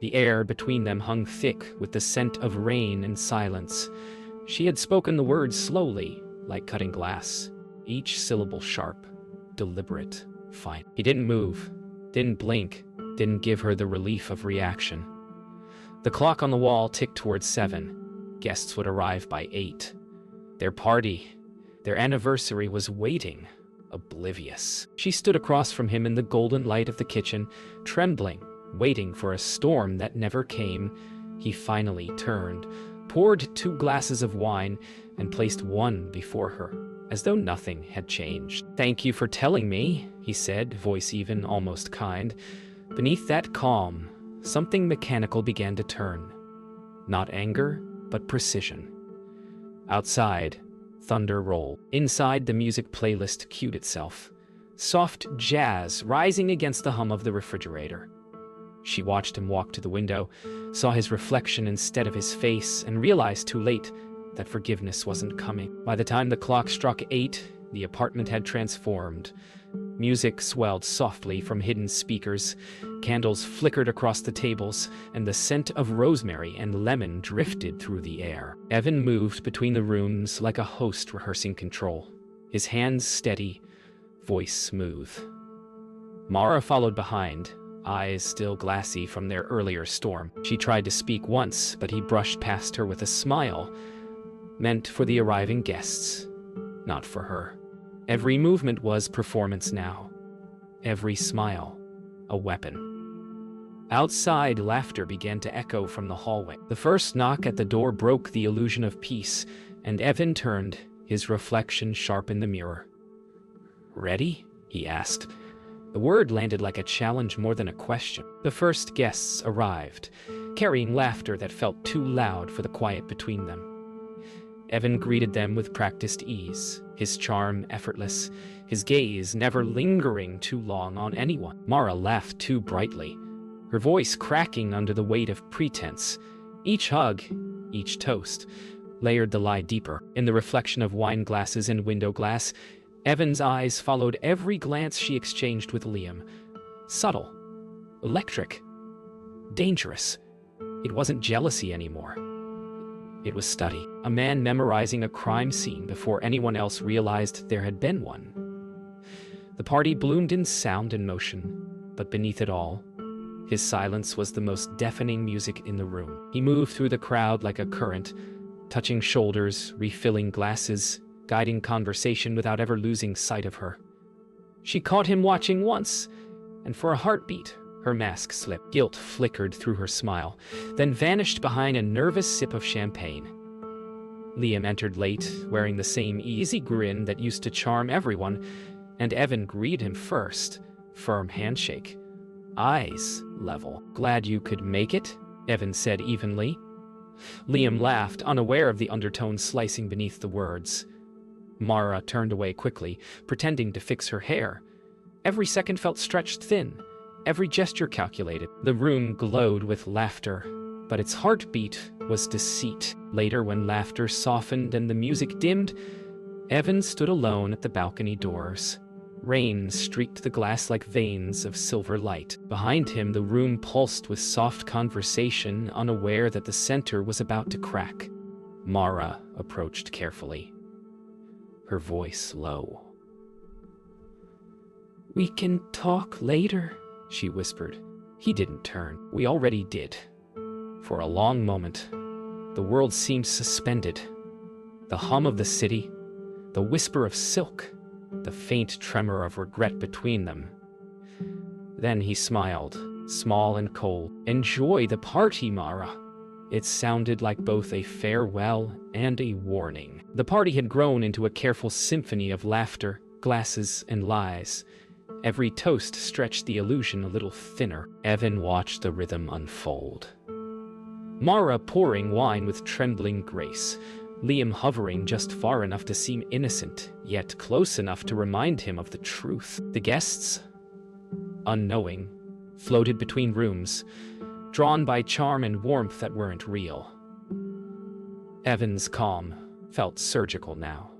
The air between them hung thick with the scent of rain and silence. She had spoken the words slowly, like cutting glass, each syllable sharp, deliberate, fine. He didn't move, didn't blink, didn't give her the relief of reaction. The clock on the wall ticked towards 7. Guests would arrive by 8. Their party, their anniversary was waiting, oblivious. She stood across from him in the golden light of the kitchen, trembling, waiting for a storm that never came. He finally turned, poured 2 glasses of wine, and placed one before her, as though nothing had changed. "Thank you for telling me," he said, voice even, almost kind. Beneath that calm, something mechanical began to turn. Not anger, but precision. Outside, thunder rolled. Inside, the music playlist cued itself. Soft jazz rising against the hum of the refrigerator. She watched him walk to the window, saw his reflection instead of his face, and realized too late that forgiveness wasn't coming. By the time the clock struck 8, the apartment had transformed. Music swelled softly from hidden speakers, candles flickered across the tables, and the scent of rosemary and lemon drifted through the air. Evan moved between the rooms like a host rehearsing control, his hands steady, voice smooth. Mara followed behind, eyes still glassy from their earlier storm. She tried to speak once, but he brushed past her with a smile, meant for the arriving guests, not for her. Every movement was performance now. Every smile, a weapon. Outside, laughter began to echo from the hallway. The first knock at the door broke the illusion of peace, and Evan turned, his reflection sharp in the mirror. "Ready?" he asked. The word landed like a challenge more than a question. The first guests arrived, carrying laughter that felt too loud for the quiet between them. Evan greeted them with practiced ease, his charm effortless, his gaze never lingering too long on anyone. Mara laughed too brightly, her voice cracking under the weight of pretense. Each hug, each toast, layered the lie deeper. In the reflection of wine glasses and window glass, Evan's eyes followed every glance she exchanged with Liam. Subtle, electric, dangerous. It wasn't jealousy anymore. It was study. A man memorizing a crime scene before anyone else realized there had been one. The party bloomed in sound and motion, but beneath it all, his silence was the most deafening music in the room. He moved through the crowd like a current, touching shoulders, refilling glasses, guiding conversation without ever losing sight of her. She caught him watching once, and for a heartbeat, her mask slipped. Guilt flickered through her smile, then vanished behind a nervous sip of champagne. Liam entered late, wearing the same easy grin that used to charm everyone, and Evan greeted him first, firm handshake, eyes level. "Glad you could make it," Evan said evenly. Liam laughed, unaware of the undertones slicing beneath the words. Mara turned away quickly, pretending to fix her hair. Every second felt stretched thin, every gesture calculated. The room glowed with laughter, but its heartbeat was deceit. Later, when laughter softened and the music dimmed, Evan stood alone at the balcony doors. Rain streaked the glass like veins of silver light. Behind him, the room pulsed with soft conversation, unaware that the center was about to crack. Mara approached carefully, her voice low. "We can talk later," she whispered. He didn't turn. "We already did." For a long moment, the world seemed suspended. The hum of the city, the whisper of silk, the faint tremor of regret between them. Then he smiled, small and cold. "Enjoy the party, Mara." It sounded like both a farewell and a warning. The party had grown into a careful symphony of laughter, glasses, and lies. Every toast stretched the illusion a little thinner. Evan watched the rhythm unfold. Mara pouring wine with trembling grace, Liam hovering just far enough to seem innocent, yet close enough to remind him of the truth. The guests, unknowing, floated between rooms, drawn by charm and warmth that weren't real. Evan's calm felt surgical now.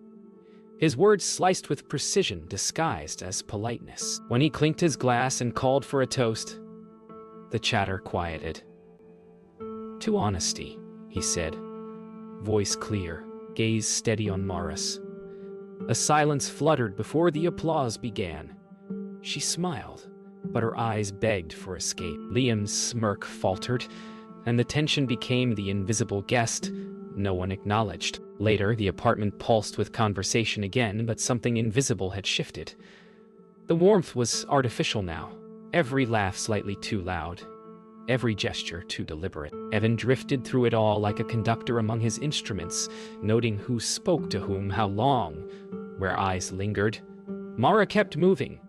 His words sliced with precision, disguised as politeness. When he clinked his glass and called for a toast, the chatter quieted. To honesty, he said, voice clear, gaze steady on Morris. A silence fluttered before the applause began. She smiled, but her eyes begged for escape. Liam's smirk faltered, and the tension became the invisible guest no one acknowledged. Later, the apartment pulsed with conversation again, but something invisible had shifted. The warmth was artificial now, every laugh slightly too loud, every gesture too deliberate. Evan drifted through it all like a conductor among his instruments, noting who spoke to whom, how long, where eyes lingered. Mara kept moving,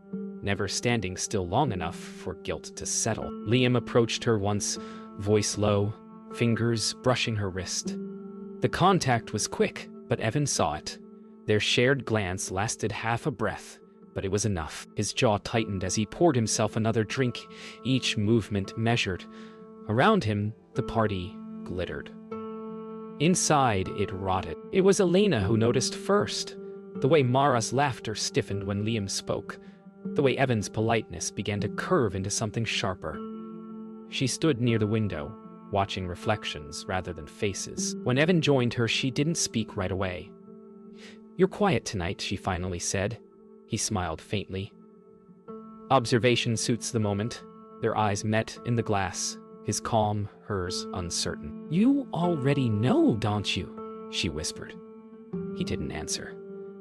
never standing still long enough for guilt to settle. Liam approached her once, voice low, fingers brushing her wrist. The contact was quick, but Evan saw it. Their shared glance lasted half a breath, but it was enough. His jaw tightened as he poured himself another drink, each movement measured. Around him, the party glittered. Inside, it rotted. It was Elena who noticed first. The way Mara's laughter stiffened when Liam spoke. The way Evan's politeness began to curve into something sharper. She stood near the window, watching reflections rather than faces. When Evan joined her, she didn't speak right away. "You're quiet tonight," she finally said. He smiled faintly. Observation suits the moment. Their eyes met in the glass, his calm, hers uncertain. "You already know, don't you?" she whispered. He didn't answer,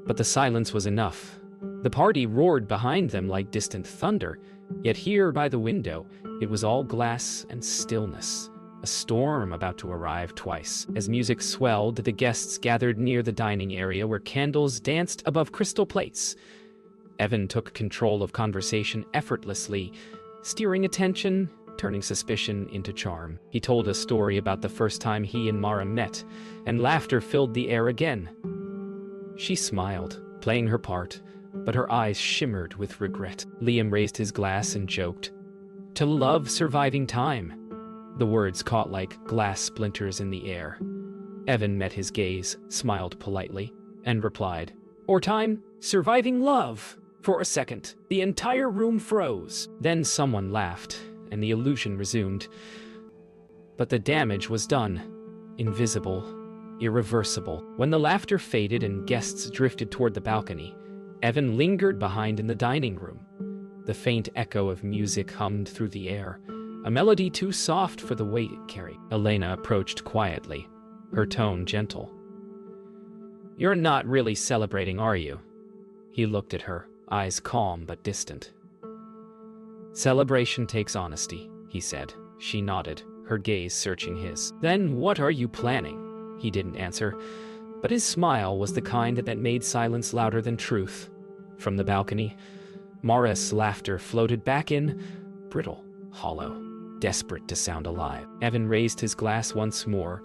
but the silence was enough. The party roared behind them like distant thunder, yet here by the window, it was all glass and stillness. A storm about to arrive twice. As music swelled, the guests gathered near the dining area where candles danced above crystal plates. Evan took control of conversation effortlessly, steering attention, turning suspicion into charm. He told a story about the first time he and Mara met, and laughter filled the air again. She smiled, playing her part, but her eyes shimmered with regret. Liam raised his glass and joked, "To love surviving time." The words caught like glass splinters in the air. Evan met his gaze, smiled politely, and replied, "Or time surviving love." For a second, the entire room froze. Then someone laughed, and the illusion resumed. But the damage was done. Invisible, irreversible. When the laughter faded and guests drifted toward the balcony, Evan lingered behind in the dining room. The faint echo of music hummed through the air, a melody too soft for the weight it carried. Elena approached quietly, her tone gentle. "You're not really celebrating, are you?" He looked at her, eyes calm but distant. "Celebration takes honesty," he said. She nodded, her gaze searching his. "Then what are you planning?" He didn't answer, but his smile was the kind that made silence louder than truth. From the balcony, Mara's laughter floated back in, brittle, hollow, desperate to sound alive. Evan raised his glass once more,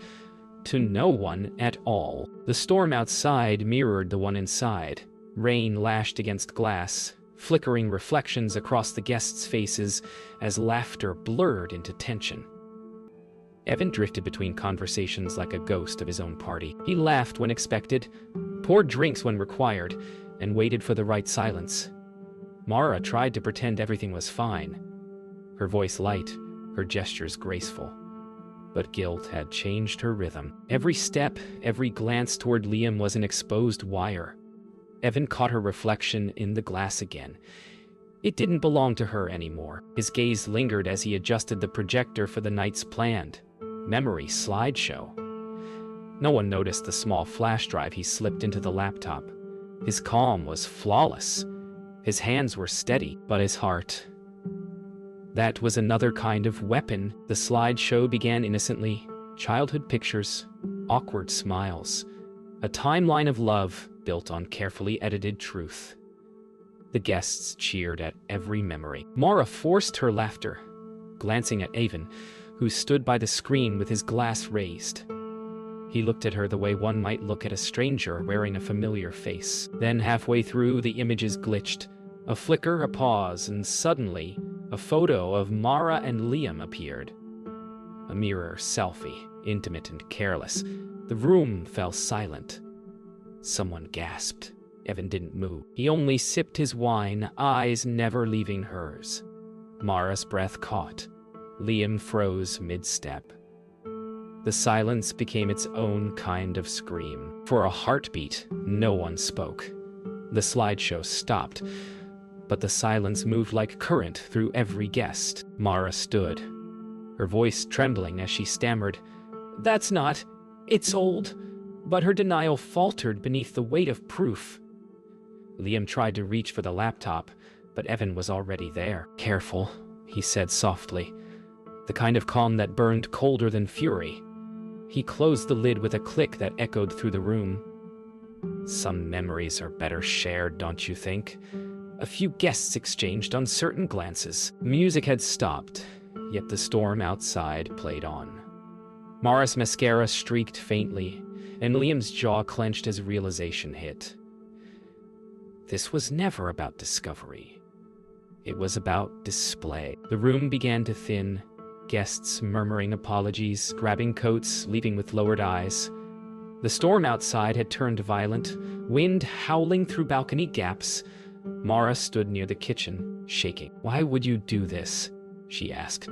to no one at all. The storm outside mirrored the one inside. Rain lashed against glass, flickering reflections across the guests' faces as laughter blurred into tension. Evan drifted between conversations like a ghost of his own party. He laughed when expected, poured drinks when required, and waited for the right silence. Mara tried to pretend everything was fine, her voice light, her gestures graceful. But guilt had changed her rhythm. Every step, every glance toward Liam was an exposed wire. Evan caught her reflection in the glass again. It didn't belong to her anymore. His gaze lingered as he adjusted the projector for the night's planned memory slideshow. No one noticed the small flash drive he slipped into the laptop. His calm was flawless. His hands were steady, but his heart... That was another kind of weapon. The slideshow began innocently. Childhood pictures, awkward smiles, a timeline of love built on carefully edited truth. The guests cheered at every memory. Mara forced her laughter, glancing at Avon, who stood by the screen with his glass raised. He looked at her the way one might look at a stranger wearing a familiar face. Then halfway through, the images glitched. A flicker, a pause, and suddenly, a photo of Mara and Liam appeared. A mirror selfie, intimate and careless. The room fell silent. Someone gasped. Evan didn't move. He only sipped his wine, eyes never leaving hers. Mara's breath caught. Liam froze mid-step. The silence became its own kind of scream. For a heartbeat, no one spoke. The slideshow stopped, but the silence moved like current through every guest. Mara stood, her voice trembling as she stammered, "That's not. It's old." But her denial faltered beneath the weight of proof. Liam tried to reach for the laptop, but Evan was already there. "Careful," he said softly, the kind of calm that burned colder than fury. He closed the lid with a click that echoed through the room. "Some memories are better shared, don't you think?" A few guests exchanged uncertain glances. Music had stopped, yet the storm outside played on. Mara's mascara streaked faintly, and Liam's jaw clenched as realization hit. This was never about discovery. It was about display. The room began to thin, guests murmuring apologies, grabbing coats, leaving with lowered eyes. The storm outside had turned violent, wind howling through balcony gaps. Mara stood near the kitchen, shaking. "Why would you do this?" she asked,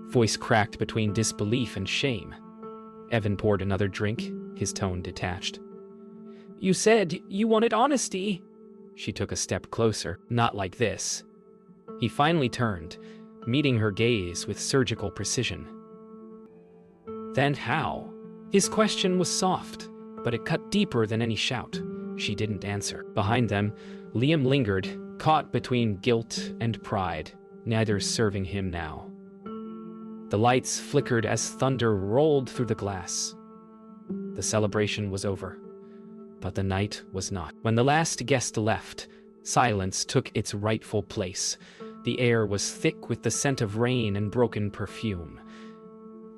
voice cracked between disbelief and shame. Evan poured another drink, his tone detached. "You said you wanted honesty." She took a step closer. "Not like this." He finally turned, meeting her gaze with surgical precision. "Then how?" His question was soft, but it cut deeper than any shout. She didn't answer. Behind them, Liam lingered, caught between guilt and pride, neither serving him now. The lights flickered as thunder rolled through the glass. The celebration was over, but the night was not. When the last guest left, silence took its rightful place. The air was thick with the scent of rain and broken perfume.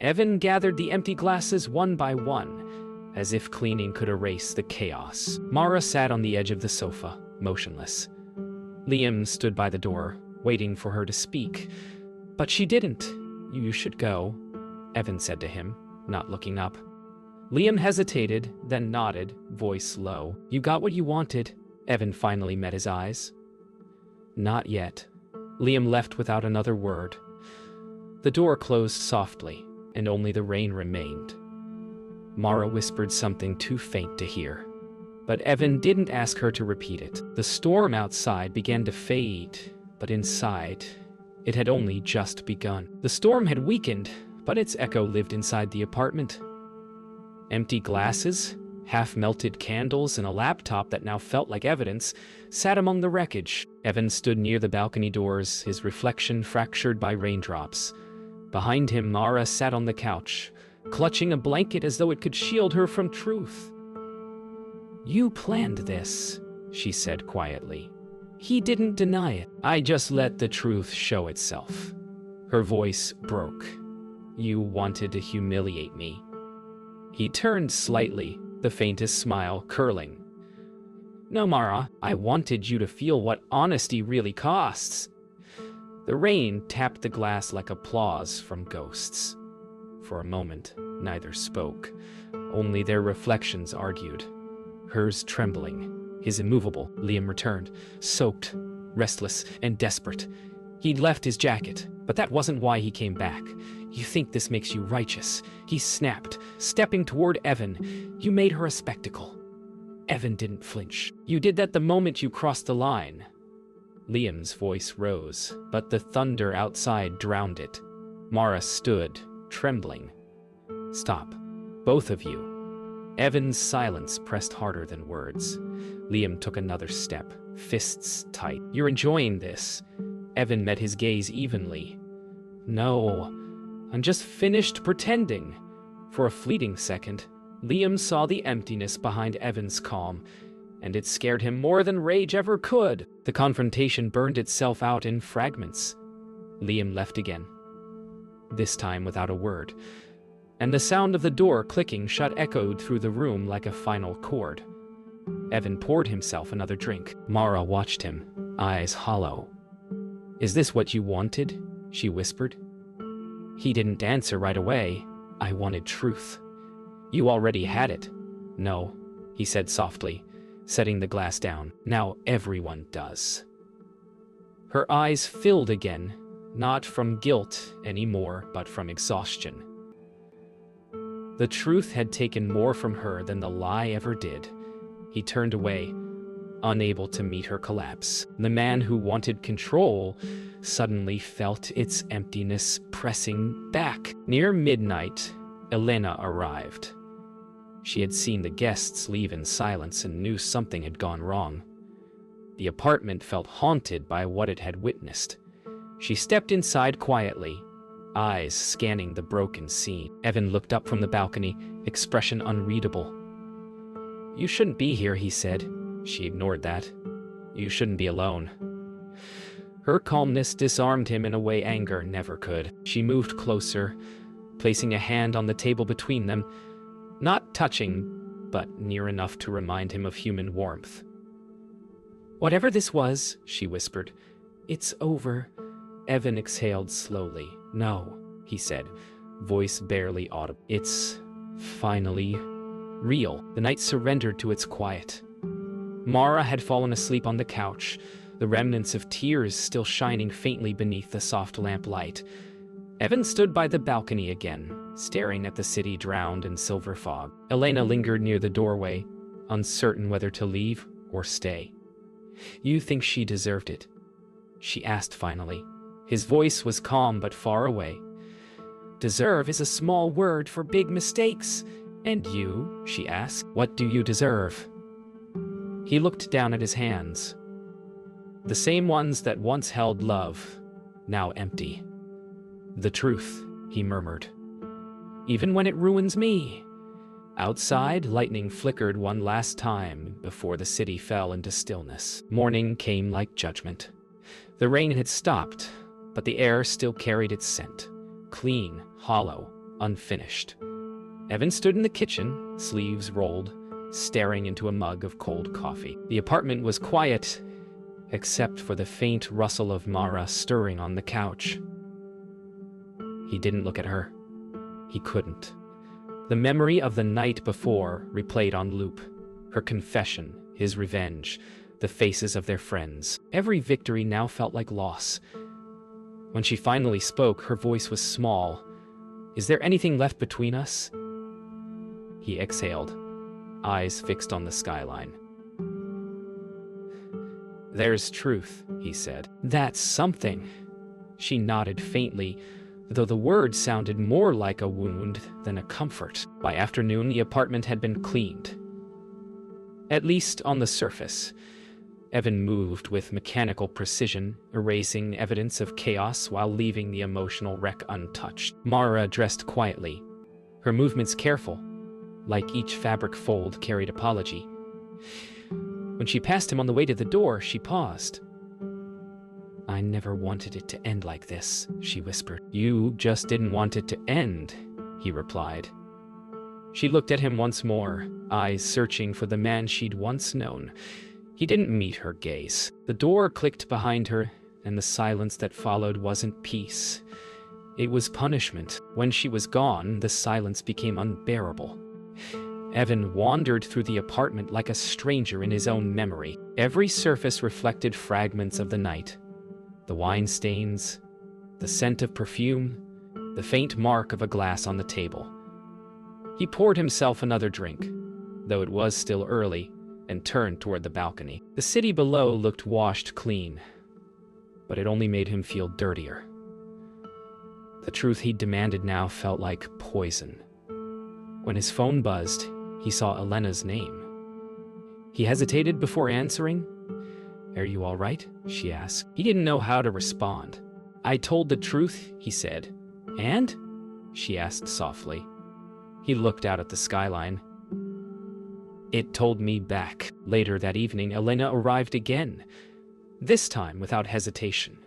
Evan gathered the empty glasses one by one, as if cleaning could erase the chaos. Mara sat on the edge of the sofa, motionless. Liam stood by the door, waiting for her to speak. But she didn't. "You should go," Evan said to him, not looking up. Liam hesitated, then nodded, voice low. "You got what you wanted." Evan finally met his eyes. "Not yet." Liam left without another word. The door closed softly, and only the rain remained. Mara whispered something too faint to hear, but Evan didn't ask her to repeat it. The storm outside began to fade, but inside, it had only just begun. The storm had weakened, but its echo lived inside the apartment. Empty glasses, half-melted candles, and a laptop that now felt like evidence sat among the wreckage. Evan stood near the balcony doors, his reflection fractured by raindrops. Behind him, Mara sat on the couch, clutching a blanket as though it could shield her from truth. "You planned this," she said quietly. He didn't deny it. "I just let the truth show itself." Her voice broke. "You wanted to humiliate me." He turned slightly, the faintest smile curling. "No, Mara, I wanted you to feel what honesty really costs." The rain tapped the glass like applause from ghosts. For a moment, neither spoke. Only their reflections argued. Hers trembling, his immovable. Liam returned, soaked, restless, and desperate. He'd left his jacket, but that wasn't why he came back. "You think this makes you righteous," he snapped, stepping toward Evan. "You made her a spectacle." Evan didn't flinch. "You did that the moment you crossed the line." Liam's voice rose, but the thunder outside drowned it. Mara stood, trembling. "Stop, both of you." Evan's silence pressed harder than words. Liam took another step, fists tight. "You're enjoying this." Evan met his gaze evenly. "No, I'm just finished pretending." For a fleeting second, Liam saw the emptiness behind Evan's calm, and it scared him more than rage ever could. The confrontation burned itself out in fragments. Liam left again, this time without a word, and the sound of the door clicking shut echoed through the room like a final chord. Evan poured himself another drink. Mara watched him, eyes hollow. "Is this what you wanted?" she whispered. He didn't answer right away. "I wanted truth." "You already had it." "No," he said softly, setting the glass down. "Now everyone does." Her eyes filled again, not from guilt anymore, but from exhaustion. The truth had taken more from her than the lie ever did. He turned away, unable to meet her collapse. The man who wanted control suddenly felt its emptiness pressing back. Near midnight, Elena arrived. She had seen the guests leave in silence and knew something had gone wrong. The apartment felt haunted by what it had witnessed. She stepped inside quietly, eyes scanning the broken scene. Evan looked up from the balcony, expression unreadable. "You shouldn't be here," he said. She ignored that. "You shouldn't be alone." Her calmness disarmed him in a way anger never could. She moved closer, placing a hand on the table between them, not touching, but near enough to remind him of human warmth. "Whatever this was," she whispered, "it's over." Evan exhaled slowly. "No," he said, voice barely audible. "It's finally real." The night surrendered to its quiet. Mara had fallen asleep on the couch, the remnants of tears still shining faintly beneath the soft lamplight. Evan stood by the balcony again, staring at the city drowned in silver fog. Elena lingered near the doorway, uncertain whether to leave or stay. "You think she deserved it?" she asked finally. His voice was calm but far away. "Deserve is a small word for big mistakes. And you?" she asked. "What do you deserve?" He looked down at his hands. The same ones that once held love, now empty. "The truth," he murmured. "Even when it ruins me." Outside, lightning flickered one last time before the city fell into stillness. Morning came like judgment. The rain had stopped, but the air still carried its scent. Clean, hollow, unfinished. Evan stood in the kitchen, sleeves rolled, staring into a mug of cold coffee. The apartment was quiet, except for the faint rustle of Mara stirring on the couch. He didn't look at her. He couldn't. The memory of the night before replayed on loop. Her confession, his revenge, the faces of their friends. Every victory now felt like loss. When she finally spoke, her voice was small. "Is there anything left between us?" He exhaled, eyes fixed on the skyline. "There's truth," he said. "That's something." She nodded faintly, though the word sounded more like a wound than a comfort. By afternoon, the apartment had been cleaned. At least on the surface. Evan moved with mechanical precision, erasing evidence of chaos while leaving the emotional wreck untouched. Mara dressed quietly, her movements careful, like each fabric fold carried apology. When she passed him on the way to the door, she paused. "I never wanted it to end like this," she whispered. "You just didn't want it to end," he replied. She looked at him once more, eyes searching for the man she'd once known. He didn't meet her gaze. The door clicked behind her, and the silence that followed wasn't peace. It was punishment. When she was gone, the silence became unbearable. Evan wandered through the apartment like a stranger in his own memory. Every surface reflected fragments of the night. The wine stains, the scent of perfume, the faint mark of a glass on the table. He poured himself another drink, though it was still early, and turned toward the balcony. The city below looked washed clean, but it only made him feel dirtier. The truth he demanded now felt like poison. When his phone buzzed, he saw Elena's name. He hesitated before answering. "Are you all right?" she asked. He didn't know how to respond. "I told the truth," he said. "And?" she asked softly. He looked out at the skyline. "It told me back." Later that evening, Elena arrived again, this time without hesitation.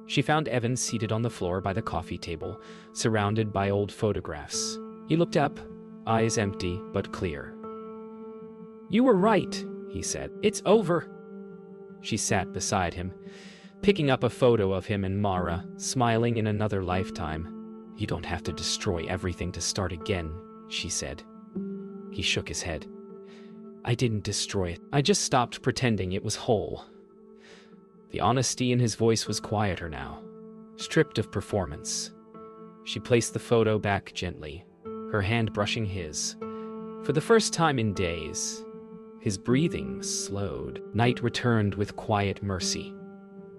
She found Evan seated on the floor by the coffee table, surrounded by old photographs. He looked up, eyes empty but clear. "You were right," he said. "It's over." She sat beside him, picking up a photo of him and Mara, smiling in another lifetime. "You don't have to destroy everything to start again," she said. He shook his head. "I didn't destroy it. I just stopped pretending it was whole." The honesty in his voice was quieter now, stripped of performance. She placed the photo back gently, her hand brushing his. For the first time in days, his breathing slowed. Night returned with quiet mercy.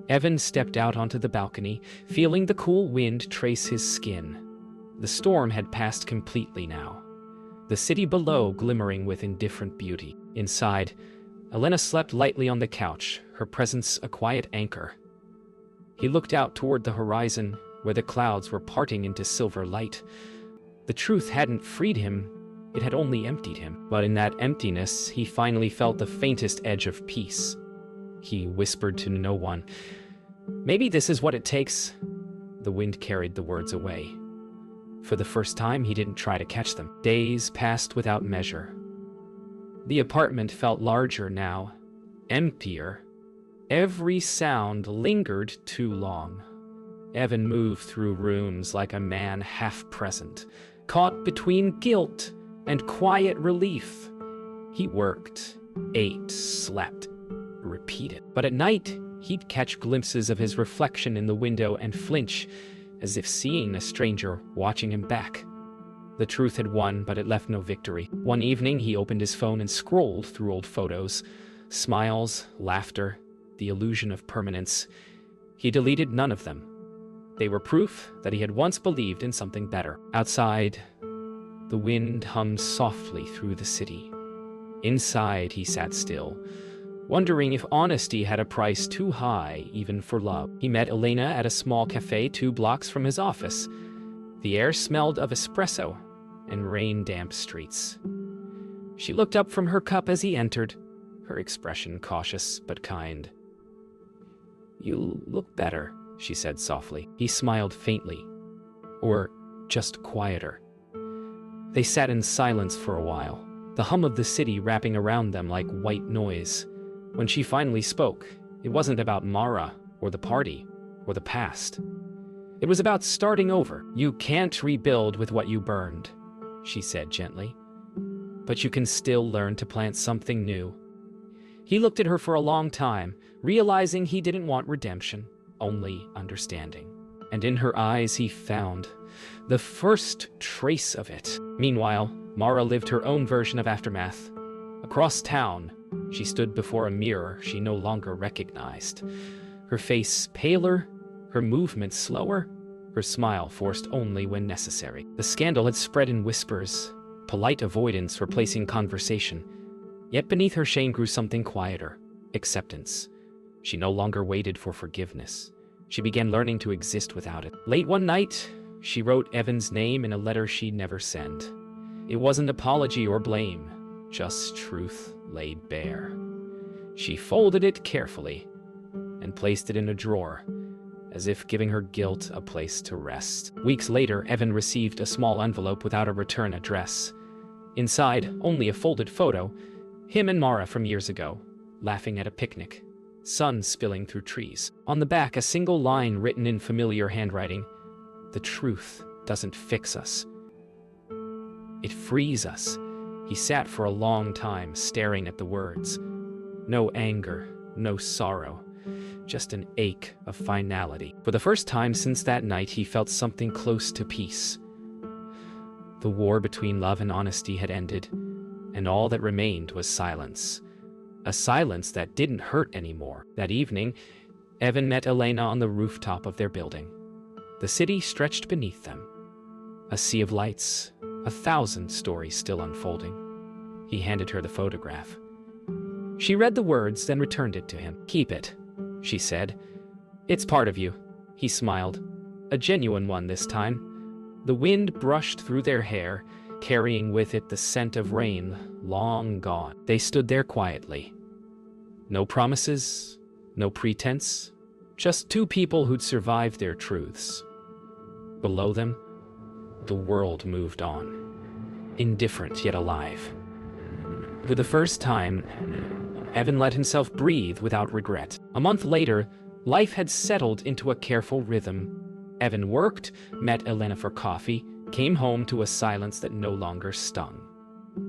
Evan stepped out onto the balcony, feeling the cool wind trace his skin. The storm had passed completely now, the city below glimmering with indifferent beauty. Inside, Elena slept lightly on the couch, her presence a quiet anchor. He looked out toward the horizon, where the clouds were parting into silver light. The truth hadn't freed him, it had only emptied him. But in that emptiness, he finally felt the faintest edge of peace. He whispered to no one, "Maybe this is what it takes." The wind carried the words away. For the first time, he didn't try to catch them. Days passed without measure. The apartment felt larger now, emptier. Every sound lingered too long. Evan moved through rooms like a man half present, caught between guilt and quiet relief. He worked, ate, slept, repeated. But at night, he'd catch glimpses of his reflection in the window and flinch, as if seeing a stranger watching him back. The truth had won, but it left no victory. One evening, he opened his phone and scrolled through old photos. Smiles, laughter, the illusion of permanence. He deleted none of them. They were proof that he had once believed in something better. Outside, the wind hummed softly through the city. Inside, he sat still, wondering if honesty had a price too high even for love. He met Elena at a small cafe 2 blocks from his office. The air smelled of espresso and rain-damp streets. She looked up from her cup as he entered, her expression cautious but kind. "You look better," she said softly. He smiled faintly, or just quieter. They sat in silence for a while, the hum of the city wrapping around them like white noise. When she finally spoke, it wasn't about Mara or the party or the past. It was about starting over. "You can't rebuild with what you burned," she said gently, "but you can still learn to plant something new." He looked at her for a long time, realizing he didn't want redemption, only understanding. And in her eyes he found the first trace of it. Meanwhile, Mara lived her own version of aftermath. Across town, she stood before a mirror she no longer recognized. Her face paler, her movements slower, her smile forced only when necessary. The scandal had spread in whispers, polite avoidance replacing conversation. Yet beneath her shame grew something quieter, acceptance. She no longer waited for forgiveness. She began learning to exist without it. Late one night, she wrote Evan's name in a letter she'd never send. It wasn't apology or blame, just truth laid bare. She folded it carefully and placed it in a drawer, as if giving her guilt a place to rest. Weeks later, Evan received a small envelope without a return address. Inside, only a folded photo, him and Mara from years ago, laughing at a picnic, sun spilling through trees. On the back, a single line written in familiar handwriting: "The truth doesn't fix us. It frees us." He sat for a long time, staring at the words. No anger, no sorrow, just an ache of finality. For the first time since that night, he felt something close to peace. The war between love and honesty had ended, and all that remained was silence. A silence that didn't hurt anymore. That evening, Evan met Elena on the rooftop of their building. The city stretched beneath them. A sea of lights, 1,000 stories still unfolding. He handed her the photograph. She read the words, then returned it to him. "Keep it," she said. "It's part of you." He smiled, a genuine one this time. The wind brushed through their hair, carrying with it the scent of rain long gone. They stood there quietly. No promises, no pretense, just 2 people who'd survived their truths. Below them, the world moved on, indifferent yet alive. For the first time, Evan let himself breathe without regret. A month later, life had settled into a careful rhythm. Evan worked, met Elena for coffee, came home to a silence that no longer stung.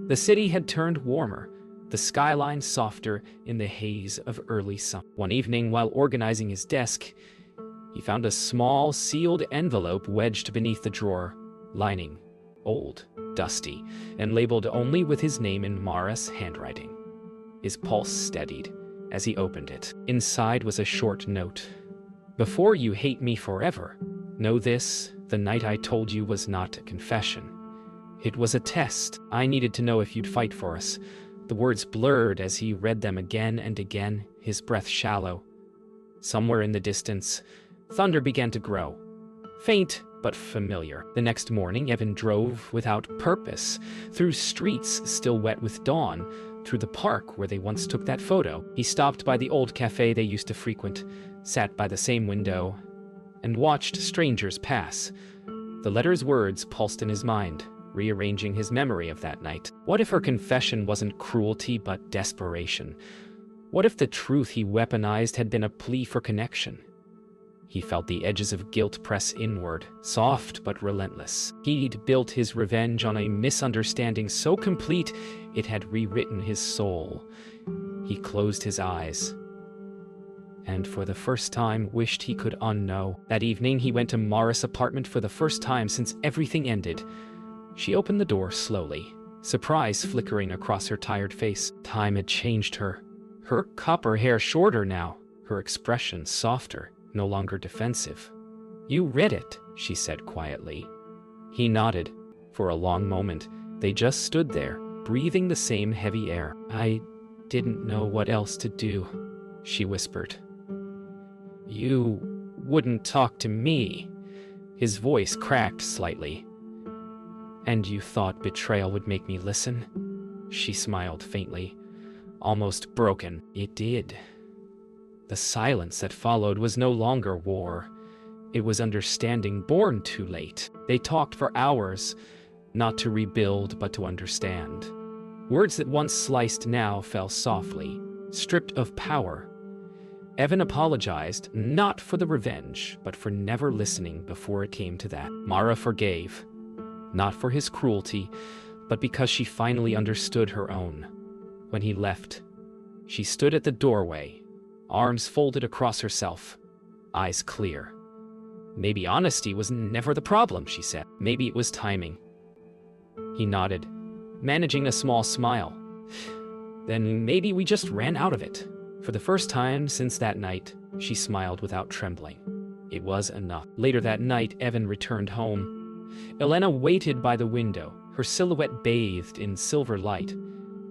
The city had turned warmer, the skyline softer in the haze of early summer. One evening, while organizing his desk, he found a small, sealed envelope wedged beneath the drawer, lining old, dusty, and labeled only with his name in Mara's handwriting. His pulse steadied as he opened it. Inside was a short note. "Before you hate me forever, know this, the night I told you was not a confession. It was a test. I needed to know if you'd fight for us." The words blurred as he read them again and again, his breath shallow. Somewhere in the distance, thunder began to grow. Faint, but familiar. The next morning, Evan drove without purpose, through streets still wet with dawn, through the park where they once took that photo. He stopped by the old cafe they used to frequent, sat by the same window, and watched strangers pass. The letter's words pulsed in his mind, rearranging his memory of that night. What if her confession wasn't cruelty but desperation? What if the truth he weaponized had been a plea for connection? He felt the edges of guilt press inward, soft but relentless. He'd built his revenge on a misunderstanding so complete it had rewritten his soul. He closed his eyes, and for the first time wished he could unknow. That evening he went to Mara's apartment for the first time since everything ended. She opened the door slowly, surprise flickering across her tired face. Time had changed her. Her copper hair shorter now, her expression softer, no longer defensive. "You read it," she said quietly. He nodded. For a long moment, they just stood there, breathing the same heavy air. "I didn't know what else to do," she whispered. "You wouldn't talk to me." His voice cracked slightly. "And you thought betrayal would make me listen?" She smiled faintly, almost broken. "It did." The silence that followed was no longer war. It was understanding born too late. They talked for hours, not to rebuild, but to understand. Words that once sliced now fell softly, stripped of power. Evan apologized, not for the revenge, but for never listening before it came to that. Mara forgave, not for his cruelty, but because she finally understood her own. When he left, she stood at the doorway, arms folded across herself, eyes clear. "Maybe honesty was never the problem," she said. "Maybe it was timing." He nodded, managing a small smile. "Then maybe we just ran out of it." For the first time since that night, she smiled without trembling. It was enough. Later that night, Evan returned home. Elena waited by the window, her silhouette bathed in silver light.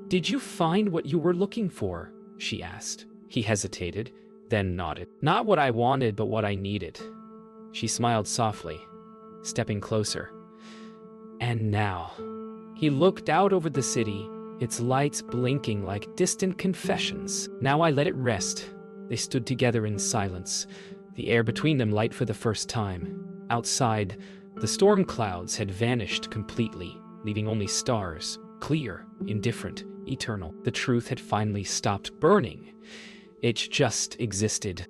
"Did you find what you were looking for?" she asked. He hesitated, then nodded. "Not what I wanted, but what I needed." She smiled softly, stepping closer. "And now." He looked out over the city, its lights blinking like distant confessions. "Now I let it rest." They stood together in silence, the air between them light for the first time. Outside, the storm clouds had vanished completely, leaving only stars, clear, indifferent, eternal. The truth had finally stopped burning. It just existed.